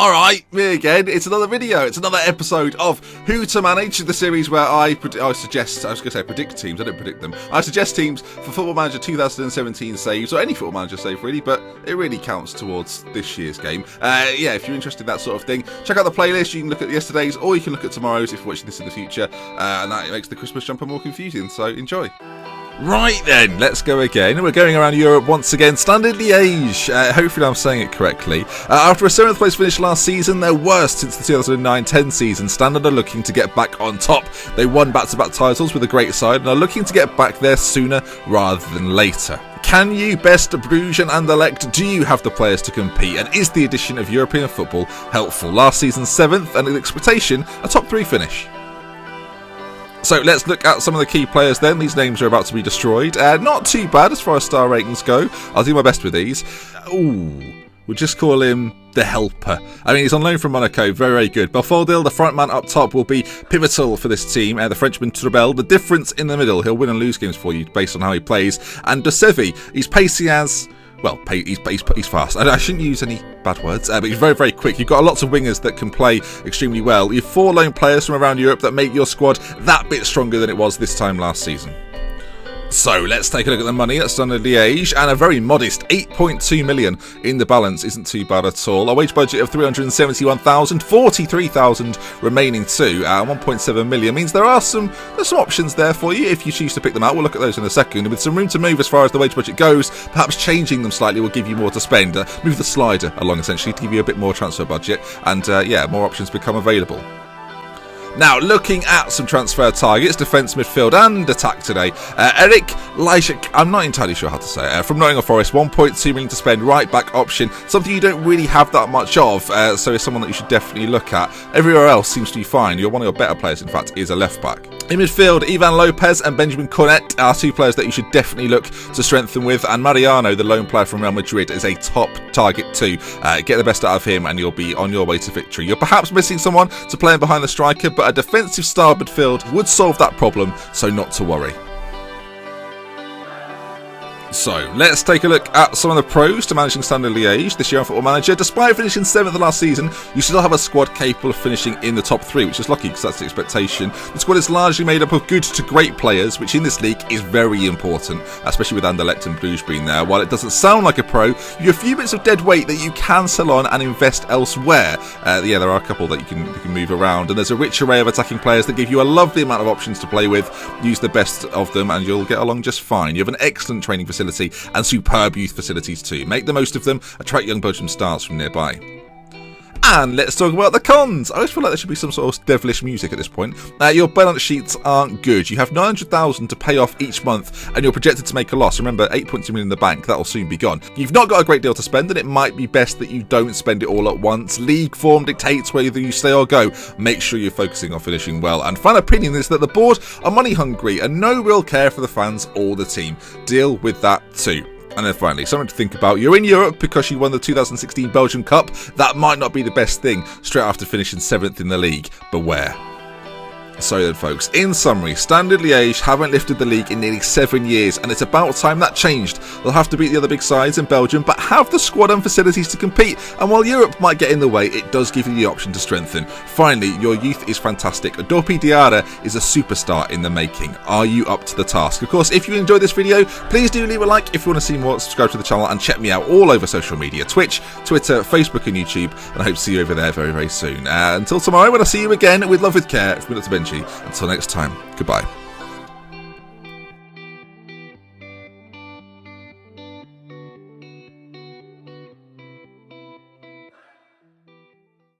Alright, me again. It's another video. It's another episode of Who to Manage, the series where I predict teams. I don't predict them. I suggest teams for Football Manager 2017 saves, or any Football Manager save really, but it really counts towards this year's game. Yeah, if you're interested in that sort of thing, check out the playlist. You can look at yesterday's, or you can look at tomorrow's if you're watching this in the future, and that makes the Christmas jumper more confusing, so enjoy. Right then, let's go again. We're going around Europe once again. Standard Liège. Hopefully I'm saying it correctly. After a 7th place finish last season, their worst since the 2009-10 season, Standard are looking to get back on top. They won back-to-back titles with a great side and are looking to get back there sooner rather than later. Can you best Bruges and Anderlecht? Do you have the players to compete? And is the addition of European football helpful? Last season 7th and an expectation a top 3 finish. So let's look at some of the key players then. These names are about to be destroyed. Not too bad as far as star ratings go. I'll do my best with these. Ooh, we'll just call him the helper. I mean, he's on loan from Monaco. Very, very good. Belfodil, the front man up top, will be pivotal for this team. The Frenchman Trebel, the difference in the middle. He'll win and lose games for you based on how he plays. And De Sevi, he's pacey as... Well, he's fast. I shouldn't use any bad words, but he's very, very quick. You've got lots of wingers that can play extremely well. You have 4 lone players from around Europe that make your squad that bit stronger than it was this time last season. So let's take a look at the money that's done at Liège, and a very modest 8.2 million in the balance isn't too bad at all. A wage budget of 371,000, 43,000 remaining to 1.7 million means there's some options there for you if you choose to pick them out. We'll look at those in a second. With some room to move as far as the wage budget goes, perhaps changing them slightly will give you more to spend. Move the slider along essentially to give you a bit more transfer budget, and yeah, more options become available. Now, looking at some transfer targets, defence, midfield and attack today. Eric LIEGE, I'm not entirely sure how to say it, from Nottingham Forest, 1.2 million to spend, right back option, something you don't really have that much of, so it's someone that you should definitely look at. Everywhere else seems to be fine. One of your better players, in fact, is a left back. In midfield, Ivan Lopez and Benjamin Cornet are 2 players that you should definitely look to strengthen with, and Mariano, the lone player from Real Madrid, is a top target too. Get the best out of him and you'll be on your way to victory. You're perhaps missing someone to play in behind the striker, but a defensive star midfield would solve that problem, so not to worry. So, let's take a look at some of the pros to managing Standard Liège this year on Football Manager. Despite finishing 7th last season, you still have a squad capable of finishing in the top 3, which is lucky because that's the expectation. The squad is largely made up of good to great players, which in this league is very important, especially with Anderlecht and Bruges being there. While it doesn't sound like a pro, you have a few bits of dead weight that you can sell on and invest elsewhere. Yeah, there are a couple that you can move around, and there's a rich array of attacking players that give you a lovely amount of options to play with. Use the best of them and you'll get along just fine. You have an excellent training facility and superb youth facilities too. Make the most of them, attract young Belgian stars from nearby. And let's talk about the cons. I always feel like there should be some sort of devilish music at this point. Your balance sheets aren't good. You have 900,000 to pay off each month and you're projected to make a loss. Remember, 8.2 million in the bank, that'll soon be gone. You've not got a great deal to spend and it might be best that you don't spend it all at once. League form dictates whether you stay or go. Make sure you're focusing on finishing well. And final opinion is that the board are money hungry and no real care for the fans or the team. Deal with that too. And then finally, something to think about. You're in Europe because you won the 2016 Belgian Cup. That might not be the best thing straight after finishing 7th in the league. Beware. So then folks, in summary, Standard Liège haven't lifted the league in nearly 7 years and it's about time that changed. They'll have to beat the other big sides in Belgium but have the squad and facilities to compete, and while Europe might get in the way, it does give you the option to strengthen. Finally, your youth is fantastic. Dopi Diarra is a superstar in the making. Are you up to the task? Of course, if you enjoyed this video, please do leave a like. If you want to see more, subscribe to the channel and check me out all over social media, Twitch, Twitter, Facebook and YouTube, and I hope to see you over there very, very soon. Until tomorrow when I see you again, with love with care, it's been up to Benji. Until next time, goodbye.